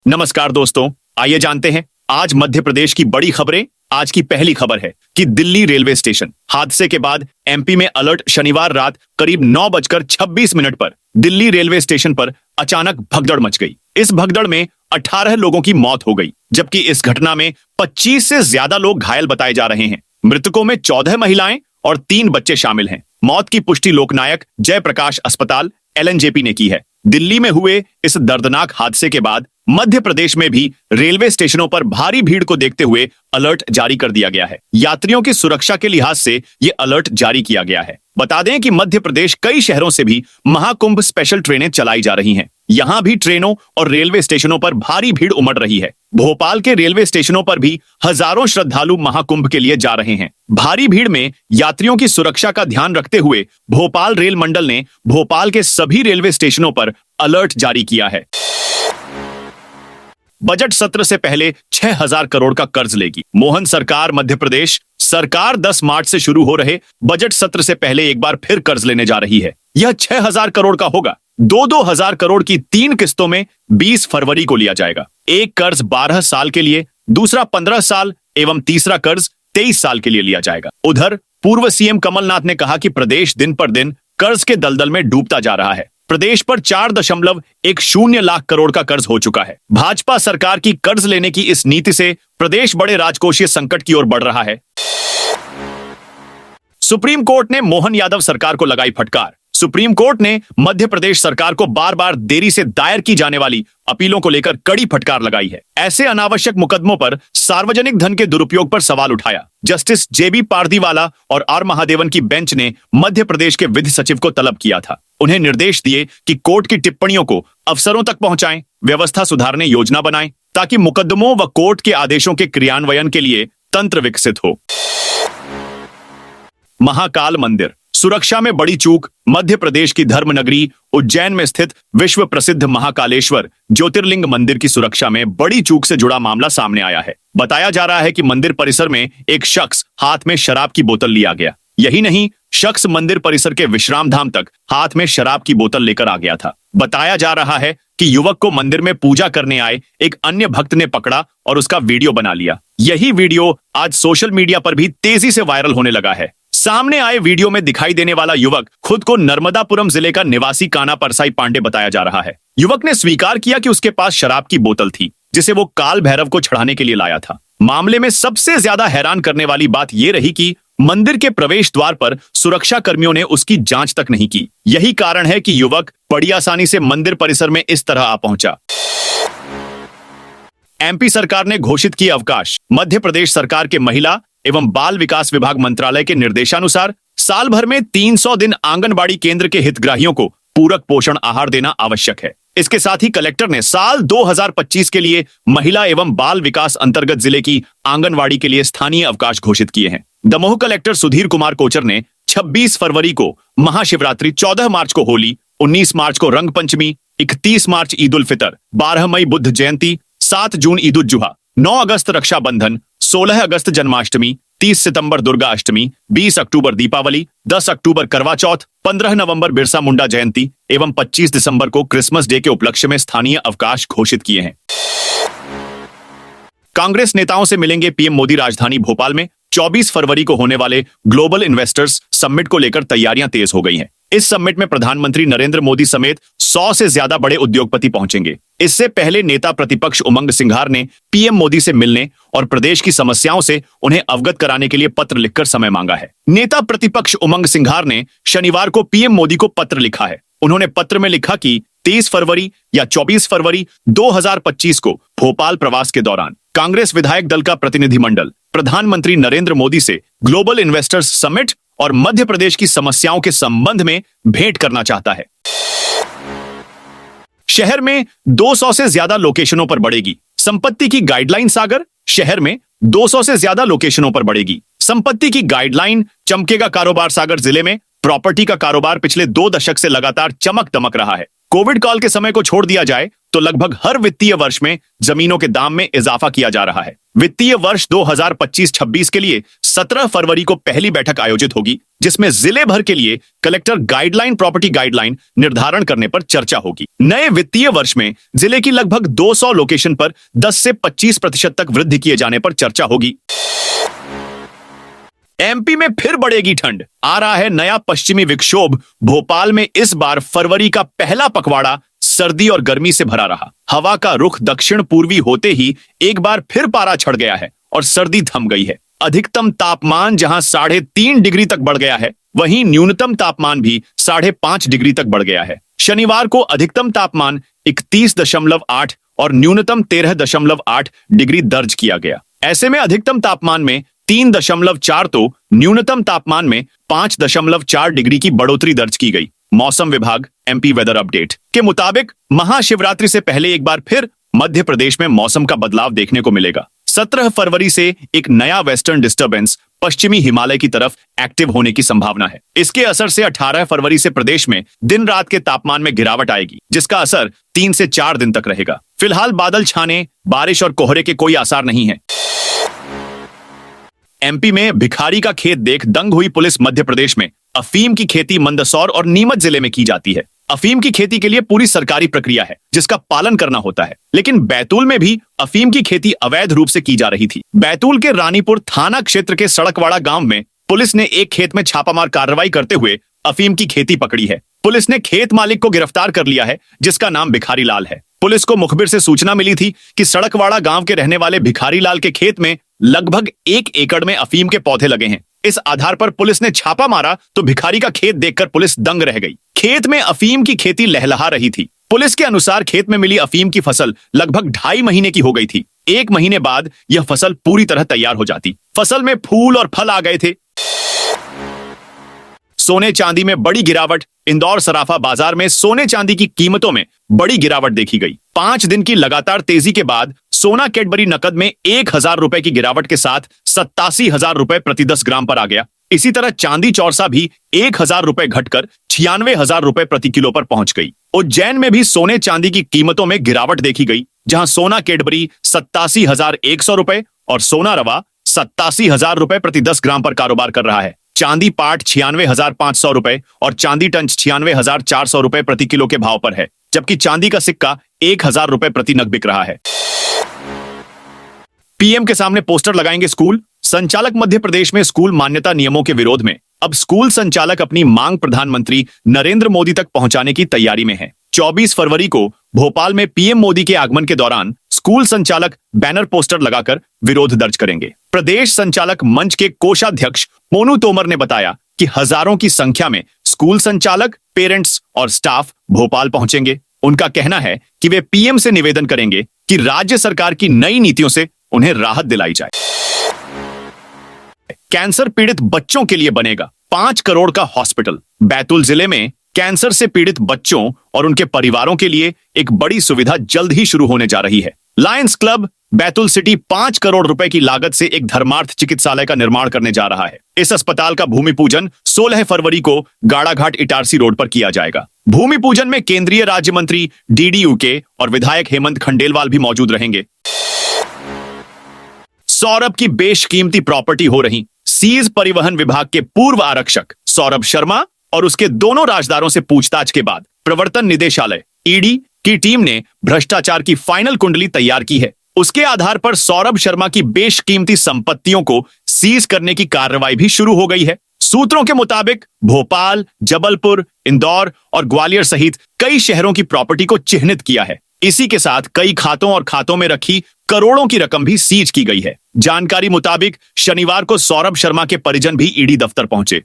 नमस्कार दोस्तों, आइए जानते हैं आज मध्य प्रदेश की बड़ी खबरें। आज की पहली खबर है कि दिल्ली रेलवे स्टेशन हादसे के बाद एमपी में अलर्ट। शनिवार रात करीब 9:26 पर दिल्ली रेलवे स्टेशन पर अचानक भगदड़ मच गई। इस भगदड़ में 18 लोगों की मौत हो गई, जबकि इस घटना में 25 से ज्यादा लोग घायल बताए जा रहे हैं। मृतकों में 14 महिलाएं और 3 बच्चे शामिल हैं। मौत की पुष्टि लोकनायक जयप्रकाश अस्पताल एलएनजेपी ने की है। दिल्ली में हुए इस दर्दनाक हादसे के बाद मध्य प्रदेश में भी रेलवे स्टेशनों पर भारी भीड़ को देखते हुए अलर्ट जारी कर दिया गया है। यात्रियों की सुरक्षा के लिहाज से ये अलर्ट जारी किया गया है। बता दें कि मध्य प्रदेश कई शहरों से भी महाकुंभ स्पेशल ट्रेनें चलाई जा रही हैं। यहां भी ट्रेनों और रेलवे स्टेशनों पर भारी भीड़ उमड़ रही है। भोपाल के रेलवे स्टेशनों पर भी हजारों श्रद्धालु महाकुंभ के लिए जा रहे हैं। भारी भीड़ में यात्रियों की सुरक्षा का ध्यान रखते हुए भोपाल रेल मंडल ने भोपाल के सभी रेलवे स्टेशनों पर अलर्ट जारी किया है। बजट सत्र से पहले 6,000 करोड़ का कर्ज लेगी मोहन सरकार। मध्य प्रदेश सरकार 10 मार्च से शुरू हो रहे बजट सत्र से पहले एक बार फिर कर्ज लेने जा रही है। यह 6,000 करोड़ का होगा। 2-2 हजार करोड़ की 3 किस्तों में 20 फरवरी को लिया जाएगा। एक कर्ज 12 साल के लिए, दूसरा 15 साल एवं तीसरा कर्ज 23 साल के लिए लिया जाएगा। उधर पूर्व सीएम कमलनाथ ने कहा कि प्रदेश दिन पर दिन कर्ज के दलदल में डूबता जा रहा है। प्रदेश पर 4.10 लाख करोड़ का कर्ज हो चुका है। भाजपा सरकार की कर्ज लेने की इस नीति से प्रदेश बड़े राजकोषीय संकट की ओर बढ़ रहा है। सुप्रीम कोर्ट ने मोहन यादव सरकार को लगाई फटकार। सुप्रीम कोर्ट ने मध्य प्रदेश सरकार को बार बार देरी से दायर की जाने वाली अपीलों को लेकर कड़ी फटकार लगाई है। ऐसे अनावश्यक मुकदमों पर सार्वजनिक धन के दुरुपयोग पर सवाल उठाया। जस्टिस जेबी पारदीवाला और आर महादेवन की बेंच ने मध्य प्रदेश के विधि सचिव को तलब किया था। उन्हें निर्देश दिए कि कोर्ट की टिप्पणियों को अफसरों तक पहुंचाएं, व्यवस्था सुधारने योजना बनाएं, ताकि मुकदमों व कोर्ट के आदेशों के क्रियान्वयन के लिए तंत्र विकसित हो। महाकाल मंदिर सुरक्षा में बड़ी चूक। मध्य प्रदेश की धर्म नगरी उज्जैन में स्थित विश्व प्रसिद्ध महाकालेश्वर ज्योतिर्लिंग मंदिर की सुरक्षा में बड़ी चूक से जुड़ा मामला सामने आया है। बताया जा रहा है कि मंदिर परिसर में एक शख्स हाथ में शराब की बोतल लिया गया। यही नहीं, शख्स मंदिर परिसर के विश्राम धाम तक हाथ में शराब की बोतल लेकर आ गया था। बताया जा रहा है कि युवक को मंदिर में पूजा करने आए एक अन्य भक्त ने पकड़ा और उसका वीडियो बना लिया। यही वीडियो आज सोशल मीडिया पर भी तेजी से वायरल होने लगा है। सामने आए वीडियो में दिखाई देने वाला युवक खुद को नर्मदापुरम जिले का निवासी काना परसाई पांडे बताया जा रहा है। युवक ने स्वीकार किया कि उसके पास शराब की बोतल थी, जिसे वो काल भैरव को चढ़ाने के लिए लाया था। मामले में सबसे ज्यादा हैरान करने वाली बात यह रही कि मंदिर के प्रवेश द्वार पर सुरक्षा कर्मियों ने उसकी जांच तक नहीं की। यही कारण है कि युवक बड़ी आसानी से मंदिर परिसर में इस तरह आ पहुंचा। एमपी सरकार ने घोषित किए अवकाश। मध्य प्रदेश सरकार के महिला एवं बाल विकास विभाग मंत्रालय के निर्देशानुसार साल भर में 300 दिन आंगनबाड़ी केंद्र के हितग्राहियों को पूरक पोषण आहार देना आवश्यक है। इसके साथ ही कलेक्टर ने साल 2025 के लिए महिला एवं बाल विकास अंतर्गत जिले की आंगनबाड़ी के लिए स्थानीय अवकाश घोषित किए हैं। दमोह कलेक्टर सुधीर कुमार कोचर ने 26 फरवरी को महाशिवरात्रि, 14 मार्च को होली, 19 मार्च को रंग पंचमी, 31 मार्च ईद उल फितर, 12 मई बुद्ध जयंती, 7 जून ईद उल जुहा, 9 अगस्त रक्षाबंधन, 16 अगस्त जन्माष्टमी, 30 सितंबर दुर्गा अष्टमी, 20 अक्टूबर दीपावली, 10 अक्टूबर करवा चौथ, 15 नवंबर बिरसा मुंडा जयंती एवं 25 दिसंबर को क्रिसमस डे के उपलक्ष्य में स्थानीय अवकाश घोषित किए हैं। कांग्रेस नेताओं से मिलेंगे पीएम मोदी। राजधानी भोपाल में 24 फरवरी को होने वाले ग्लोबल इन्वेस्टर्स समिट को लेकर तैयारियां तेज हो गई हैं। इस समिट में प्रधानमंत्री नरेंद्र मोदी समेत 100 से ज्यादा बड़े उद्योगपति पहुंचेंगे। इससे पहले नेता प्रतिपक्ष उमंग सिंघार ने पीएम मोदी से मिलने और प्रदेश की समस्याओं से उन्हें अवगत कराने के लिए पत्र लिखकर समय मांगा है। नेता प्रतिपक्ष उमंग सिंघार ने शनिवार को पीएम मोदी को पत्र लिखा है। उन्होंने पत्र में लिखा कि 23 फरवरी या 24 फरवरी 2025 को भोपाल प्रवास के दौरान कांग्रेस विधायक दल का प्रतिनिधिमंडल प्रधानमंत्री नरेंद्र मोदी से ग्लोबल इन्वेस्टर्स समिट और मध्य प्रदेश की समस्याओं के संबंध में भेंट करना चाहता है। शहर में 200 से ज्यादा लोकेशनों पर बढ़ेगी संपत्ति की गाइडलाइन। सागर शहर में 200 से ज्यादा लोकेशनों पर बढ़ेगी संपत्ति की गाइडलाइन। चमकेगा कारोबार। सागर जिले में प्रॉपर्टी का कारोबार पिछले 2 दशक से लगातार चमक दमक रहा है। कोविड काल के समय को छोड़ दिया जाए तो लगभग हर वित्तीय वर्ष में जमीनों के दाम में इजाफा किया जा रहा है। वित्तीय वर्ष 2025-26 के लिए 17 फरवरी को पहली बैठक आयोजित होगी, जिसमें जिले भर के लिए कलेक्टर गाइडलाइन प्रॉपर्टी गाइडलाइन निर्धारण करने पर चर्चा होगी। नए वित्तीय वर्ष में जिले की लगभग 200 लोकेशन पर 10 से 25% तक वृद्धि किए जाने पर चर्चा होगी। एमपी में फिर बढ़ेगी ठंड, आ रहा है नया पश्चिमी विक्षोभ। भोपाल में इस बार फरवरी का पहला पखवाड़ा सर्दी और गर्मी से भरा रहा। हवा का रुख दक्षिण पूर्वी होते ही एक बार फिर पारा चढ़ गया है और सर्दी थम गई है। अधिकतम तापमान जहां 3.5 डिग्री तक बढ़ गया है, वहीं न्यूनतम तापमान भी 5.5 डिग्री तक बढ़ गया है। शनिवार को अधिकतम तापमान 31.8 और न्यूनतम 13.8 डिग्री दर्ज किया गया। ऐसे में अधिकतम तापमान में 3.4 तो न्यूनतम तापमान में 5.4 डिग्री की बढ़ोतरी दर्ज की गई। मौसम विभाग एमपी वेदर अपडेट के मुताबिक महाशिवरात्रि से पहले एक बार फिर मध्य प्रदेश में मौसम का बदलाव देखने को मिलेगा। 17 फरवरी से एक नया वेस्टर्न डिस्टर्बेंस पश्चिमी हिमालय की तरफ एक्टिव होने की संभावना है। इसके असर से 18 फरवरी से प्रदेश में दिन रात के तापमान में गिरावट आएगी, जिसका असर 3 से 4 दिन तक रहेगा। फिलहाल बादल छाने, बारिश और कोहरे के कोई आसार नहीं है। एमपी में भिखारी का खेत देख दंग हुई पुलिस। मध्य प्रदेश में अफीम की खेती मंदसौर और नीमच जिले में की जाती है। अफीम की खेती के लिए पूरी सरकारी प्रक्रिया है, जिसका पालन करना होता है। लेकिन बैतूल में भी अफीम की खेती अवैध रूप से की जा रही थी। बैतूल के रानीपुर थाना क्षेत्र के सड़कवाड़ा गांव में पुलिस ने एक खेत में छापामार कार्रवाई करते हुए अफीम की खेती पकड़ी है। पुलिस ने खेत मालिक को गिरफ्तार कर लिया है, जिसका नाम भिखारी लाल है। पुलिस को मुखबिर से सूचना मिली थी कि सड़कवाड़ा गांव के रहने वाले भिखारी लाल के खेत में लगभग 1 एकड़ में अफीम के पौधे लगे हैं। इस आधार पर पुलिस ने छापा मारा तो भिखारी का खेत देखकर पुलिस दंग रह गई। खेत में अफीम की खेती लहलहा रही थी। पुलिस के अनुसार खेत में मिली अफीम की फसल लगभग 2.5 महीने की हो गई थी। 1 महीने बाद यह फसल पूरी तरह तैयार हो जाती। फसल में फूल और फल आ गए थे। सोने चांदी में बड़ी गिरावट। इंदौर सराफा बाजार में सोने चांदी की कीमतों में बड़ी गिरावट देखी गई। 5 दिन की लगातार तेजी के बाद सोना कैडबरी नकद में 1,000 रुपए की गिरावट के साथ 87,000 रुपए प्रति 10 ग्राम पर आ गया। इसी तरह चांदी चौरसा भी 1,000 रुपए घटकर 96,000 रुपए प्रति किलो पर पहुंच गई। उज्जैन में भी सोने चांदी की कीमतों में गिरावट देखी गई, जहां सोना कैडबरी 87,100 रुपए और सोना रवा 87,000 रुपए प्रति 10 ग्राम पर कारोबार कर रहा है। चांदी पाट 96,500 रुपए और चांदी टंच 96,400 रुपए प्रति किलो के भाव पर है, जबकि चांदी का सिक्का 1,000 रुपए प्रति नग बिक रहा है। पीएम के सामने पोस्टर लगाएंगे स्कूल। संचालक मध्य प्रदेश में स्कूल मान्यता नियमों के विरोध में अब स्कूल संचालक अपनी मांग प्रधानमंत्री नरेंद्र मोदी तक पहुंचाने की तैयारी में है। 24 फरवरी को भोपाल में पीएम मोदी के आगमन के दौरान स्कूल संचालक बैनर पोस्टर लगाकर विरोध दर्ज करेंगे। प्रदेश संचालक मंच के कोषाध्यक्ष मोनू तोमर ने बताया कि हजारों की संख्या में स्कूल संचालक, पेरेंट्स और स्टाफ भोपाल पहुंचेंगे। उनका कहना है कि वे पीएम से निवेदन करेंगे कि राज्य सरकार की नई नीतियों से उन्हें राहत दिलाई जाए। कैंसर पीड़ित बच्चों के लिए बनेगा 5 करोड़ का हॉस्पिटल। बैतूल जिले में कैंसर से पीड़ित बच्चों और उनके परिवारों के लिए एक बड़ी सुविधा जल्द ही शुरू होने जा रही है। Lions club Betul city 5 crore रुपए की लागत से एक धर्मार्थ चिकित्सालय का निर्माण करने जा रहा है। इस अस्पताल का भूमि पूजन 16 फरवरी को गाड़ाघाट इटारसी रोड पर किया जाएगा। भूमि पूजन में केंद्रीय राज्य मंत्री डीडीयूके और विधायक हेमंत खंडेलवाल भी मौजूद रहेंगे। सौरभ की बेशकीमती प्रॉपर्टी हो रही सीज। परिवहन विभाग के पूर्व आरक्षक सौरभ शर्मा और उसके दोनों राजदारों से पूछताछ के बाद प्रवर्तन निदेशालय ईडी की टीम ने भ्रष्टाचार की फाइनल कुंडली तैयार की है। उसके आधार पर सौरभ शर्मा की बेशकीमती संपत्तियों को सीज करने की कार्रवाई भी शुरू हो गई है। सूत्रों के मुताबिक भोपाल, जबलपुर, इंदौर और ग्वालियर सहित कई शहरों की प्रॉपर्टी को चिह्नित किया है। इसी के साथ कई खातों और खातों में रखी करोड़ों की रकम भी सीज की गई है। जानकारी मुताबिक शनिवार को सौरभ शर्मा के परिजन भी ईडी दफ्तर पहुंचे।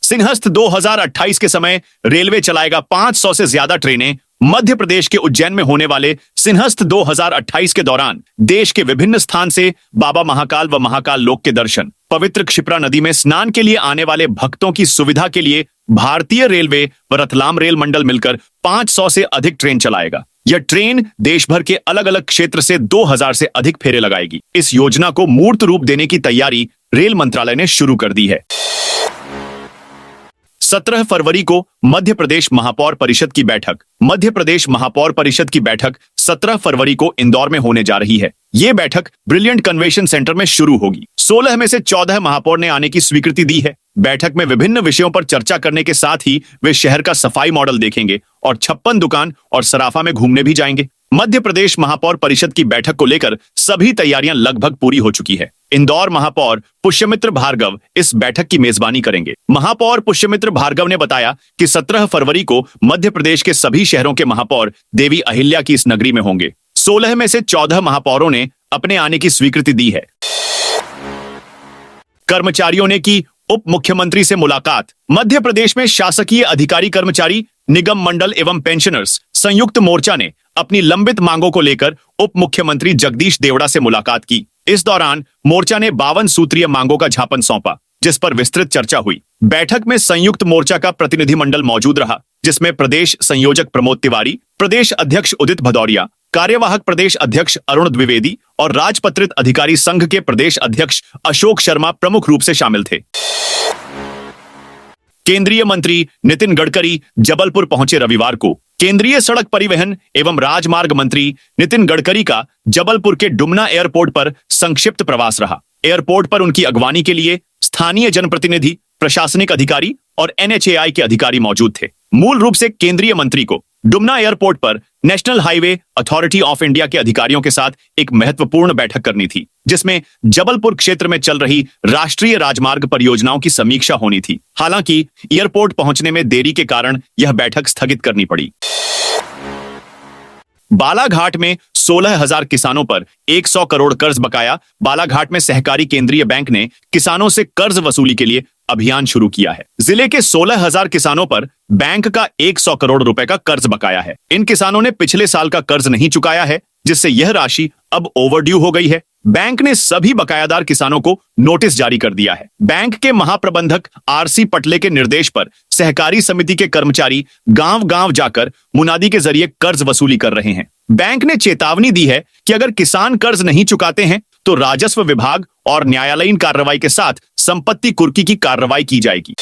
सिंहस्थ 2028 के समय रेलवे चलाएगा 500 से ज्यादा ट्रेनें। मध्य प्रदेश के उज्जैन में होने वाले सिंहस्थ 2028 के दौरान देश के विभिन्न स्थान से बाबा महाकाल व महाकाल लोक के दर्शन, पवित्र क्षिप्रा नदी में स्नान के लिए आने वाले भक्तों की सुविधा के लिए भारतीय रेलवे व रतलाम रेल मंडल मिलकर 500 से अधिक ट्रेन चलाएगा। यह ट्रेन देश भर के अलग अलग क्षेत्र से 2000 से अधिक फेरे लगाएगी। इस योजना को मूर्त रूप देने की तैयारी रेल मंत्रालय ने शुरू कर दी है। 17 फरवरी को मध्य प्रदेश महापौर परिषद की बैठक। मध्य प्रदेश महापौर परिषद की बैठक 17 फरवरी को इंदौर में होने जा रही है। ये बैठक ब्रिलियंट कन्वेंशन सेंटर में शुरू होगी। 16 में से 14 महापौर ने आने की स्वीकृति दी है। बैठक में विभिन्न विषयों पर चर्चा करने के साथ ही वे शहर का सफाई मॉडल देखेंगे और 56 दुकान और सराफा में घूमने भी जाएंगे। मध्य प्रदेश महापौर परिषद की बैठक को लेकर सभी तैयारियां लगभग पूरी हो चुकी है। इंदौर महापौर पुष्यमित्र भार्गव इस बैठक की मेजबानी करेंगे। महापौर पुष्यमित्र भार्गव ने बताया कि 17 फरवरी को मध्य प्रदेश के सभी शहरों के महापौर देवी अहिल्या की इस नगरी में होंगे। 16 में से 14 महापौरों ने अपने आने की स्वीकृति दी है। कर्मचारियों ने की उप मुख्यमंत्री से मुलाकात। मध्य प्रदेश में शासकीय अधिकारी कर्मचारी निगम मंडल एवं पेंशनर्स संयुक्त मोर्चा ने अपनी लंबित मांगों को लेकर उप मुख्यमंत्री जगदीश देवड़ा से मुलाकात की। इस दौरान मोर्चा ने 52 सूत्रीय मांगों का ज्ञापन सौंपा, जिस पर विस्तृत चर्चा हुई। बैठक में संयुक्त मोर्चा का प्रतिनिधिमंडल मौजूद रहा, जिसमें प्रदेश संयोजक प्रमोद तिवारी, प्रदेश अध्यक्ष उदित भदौरिया, कार्यवाहक प्रदेश अध्यक्ष अरुण द्विवेदी और राजपत्रित अधिकारी संघ के प्रदेश अध्यक्ष अशोक शर्मा प्रमुख रूप से शामिल थे। केंद्रीय मंत्री नितिन गडकरी जबलपुर पहुंचे रविवार को। केंद्रीय सड़क परिवहन एवं राजमार्ग मंत्री नितिन गडकरी का जबलपुर के डुमना एयरपोर्ट पर संक्षिप्त प्रवास रहा। एयरपोर्ट पर उनकी अगवानी के लिए स्थानीय जनप्रतिनिधि, प्रशासनिक अधिकारी और NHAI के अधिकारी मौजूद थे। मूल रूप से केंद्रीय मंत्री को डुमना एयरपोर्ट पर national highway authority of India के अधिकारियों के साथ एक महत्वपूर्ण बैठक करनी थी, जिसमें जबलपुर क्षेत्र में चल रही राष्ट्रीय राजमार्ग परियोजनाओं की समीक्षा होनी थी। हालांकि एयरपोर्ट पहुंचने में देरी के कारण यह बैठक स्थगित करनी पड़ी। बालाघाट में 16,000 किसानों पर 100 करोड़ कर्ज बकाया। बालाघाट में सहकारी केंद्रीय बैंक ने किसानों से कर्ज वसूली के लिए अभियान शुरू किया है। जिले के 16,000 किसानों पर बैंक का 100 करोड़ रुपए का कर्ज बकाया है। इन किसानों ने पिछले साल का कर्ज नहीं चुकाया है, जिससे यह राशि अब ओवरड्यू हो गई है। बैंक ने सभी बकायादार किसानों को नोटिस जारी कर दिया है। बैंक के महाप्रबंधक RC पटले के निर्देश पर सहकारी समिति के कर्मचारी गांव-गांव जाकर मुनादी के जरिए कर्ज वसूली कर रहे हैं। बैंक ने चेतावनी दी है कि अगर किसान कर्ज नहीं चुकाते हैं तो राजस्व विभाग और न्यायालयीन कार्रवाई के साथ संपत्ति कुर्की की कार्रवाई की जाएगी।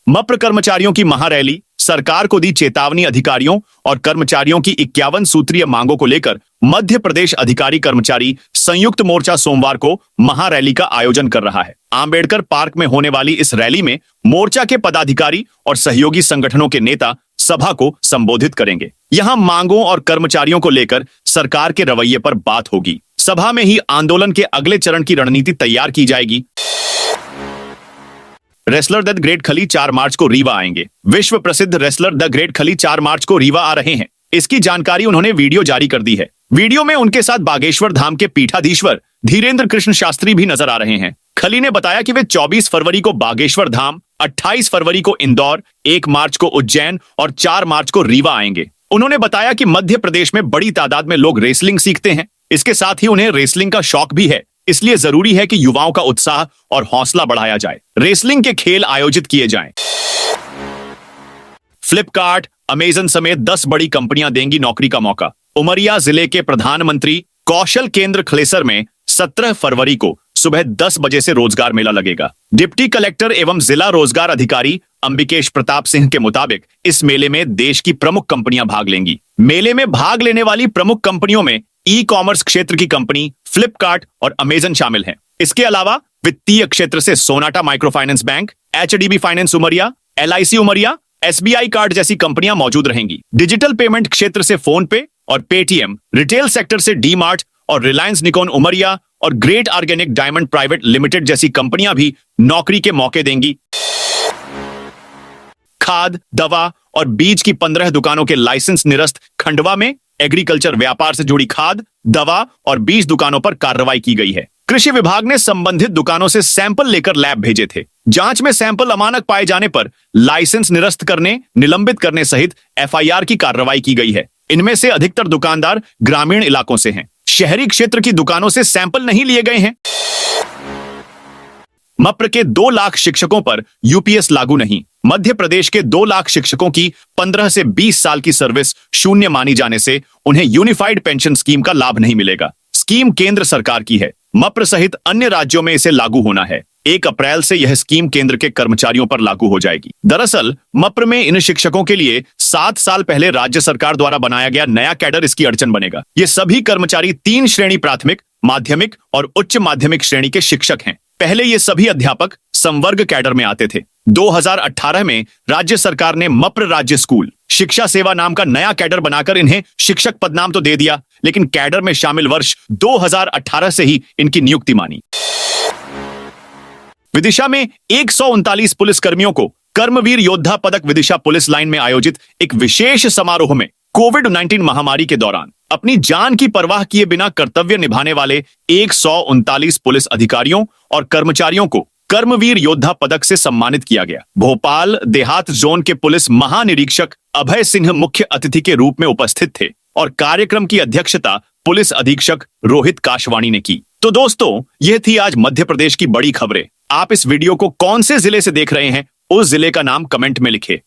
मप्र कर्मचारियों की महारैली, सरकार को दी चेतावनी। अधिकारियों और कर्मचारियों की 51 सूत्रीय मांगों को लेकर मध्य प्रदेश अधिकारी कर्मचारी संयुक्त मोर्चा सोमवार को महारैली का आयोजन कर रहा है। आंबेडकर पार्क में होने वाली इस रैली में मोर्चा के पदाधिकारी और सहयोगी संगठनों के नेता सभा को संबोधित करेंगे। यहां मांगों और कर्मचारियों को लेकर सरकार के रवैये पर बात होगी। सभा में ही आंदोलन के अगले चरण की रणनीति तैयार की जाएगी। रेसलर द ग्रेट खली 4 मार्च को रीवा आएंगे। विश्व प्रसिद्ध रेसलर द ग्रेट खली 4 मार्च को रीवा आ रहे हैं। इसकी जानकारी उन्होंने वीडियो जारी कर दी है। वीडियो में उनके साथ बागेश्वर धाम के पीठाधीश्वर धीरेन्द्र कृष्ण शास्त्री भी नजर आ रहे हैं। खली ने बताया कि वे 24 फरवरी को बागेश्वर धाम, 28 फरवरी को इंदौर, 1 मार्च को उज्जैन और 4 मार्च को रीवा आएंगे। उन्होंने बताया कि मध्य प्रदेश में बड़ी तादाद में लोग रेसलिंग सीखते हैं। इसके साथ ही उन्हें रेसलिंग का शौक भी है, इसलिए जरूरी है कि युवाओं का उत्साह और हौसला बढ़ाया जाए। रेसलिंग के खेल आयोजित किए जाएं। फ्लिपकार्ट, अमेजन समेत 10 बड़ी कंपनियां देंगी नौकरी का मौका। उमरिया जिले के प्रधानमंत्री कौशल केंद्र खलेसर में 17 फरवरी को सुबह 10 बजे से रोजगार मेला लगेगा। डिप्टी कलेक्टर एवं जिला रोजगार अधिकारी अंबिकेश प्रताप सिंह के मुताबिक इस मेले में देश की प्रमुख कंपनियां भाग लेंगी। मेले में भाग लेने वाली प्रमुख कंपनियों में ई-कॉमर्स क्षेत्र की कंपनी फ्लिपकार्ट और अमेजन शामिल हैं। इसके अलावा वित्तीय क्षेत्र से Sonata micro finance bank, HDB finance Umaria, LIC Umaria, SBI card जैसी कंपनियां मौजूद रहेंगी। डिजिटल पेमेंट क्षेत्र से फोन पे और पेटीएम, रिटेल सेक्टर से डी-मार्ट और रिलायंस निकॉन उमरिया और great organic diamond private limited जैसी कंपनियां भी नौकरी के मौके देंगी। खाद, दवा और बीज की 15 दुकानों के लाइसेंस निरस्त। खंडवा में एग्रीकल्चर व्यापार से जुड़ी खाद, दवा और बीज दुकानों पर कार्रवाई की गई है। कृषि विभाग ने संबंधित दुकानों से सैंपल लेकर लैब भेजे थे। जांच में सैंपल अमानक पाए जाने पर लाइसेंस निरस्त करने, निलंबित करने सहित FIR की कार्रवाई की गई है। इनमें से अधिकतर दुकानदार ग्रामीण इलाकों से हैं। शहरी क्षेत्र की दुकानों से सैंपल नहीं लिए गए हैं। मप्र के 2 लाख शिक्षकों पर UPS लागू नहीं। मध्य प्रदेश के 2 लाख शिक्षकों की 15 से 20 साल की सर्विस शून्य मानी जाने से उन्हें यूनिफाइड पेंशन स्कीम का लाभ नहीं मिलेगा। स्कीम केंद्र सरकार की है। मप्र सहित अन्य राज्यों में इसे लागू होना है। 1 अप्रैल से यह स्कीम केंद्र के कर्मचारियों पर लागू हो जाएगी। दरअसल मप्र में इन शिक्षकों के लिए 7 साल पहले राज्य सरकार द्वारा बनाया गया नया कैडर इसकी अड़चन बनेगा। ये सभी कर्मचारी 3 श्रेणी प्राथमिक, माध्यमिक और उच्च माध्यमिक श्रेणी के शिक्षक हैं। पहले ये सभी अध्यापक संवर्ग कैडर में आते थे। 2018 में राज्य सरकार ने मप्र राज्य स्कूल शिक्षा सेवा नाम का नया कैडर बनाकर इन्हें शिक्षक पदनाम तो दे दिया, लेकिन कैडर में शामिल वर्ष 2018 से ही इनकी नियुक्ति मानी। विदिशा में 139 पुलिस कर्मियों को कर्मवीर योद्धा पदक विदिशा पुलिस लाइन में आयोजित एक विशेष समारोह में कोविड-19 महामारी के दौरान अपनी जान की परवाह किए बिना कर्तव्य निभाने वाले 139 पुलिस अधिकारियों और कर्मचारियों को कर्मवीर योद्धा पदक से सम्मानित किया गया। भोपाल देहात जोन के पुलिस महानिरीक्षक अभय सिंह मुख्य अतिथि के रूप में उपस्थित थे और कार्यक्रम की अध्यक्षता पुलिस अधीक्षक रोहित काशवाणी ने की। तो दोस्तों, यह थी आज मध्य प्रदेश की बड़ी खबरें। आप इस वीडियो को कौन से जिले से देख रहे हैं, उस जिले का नाम कमेंट में लिखें।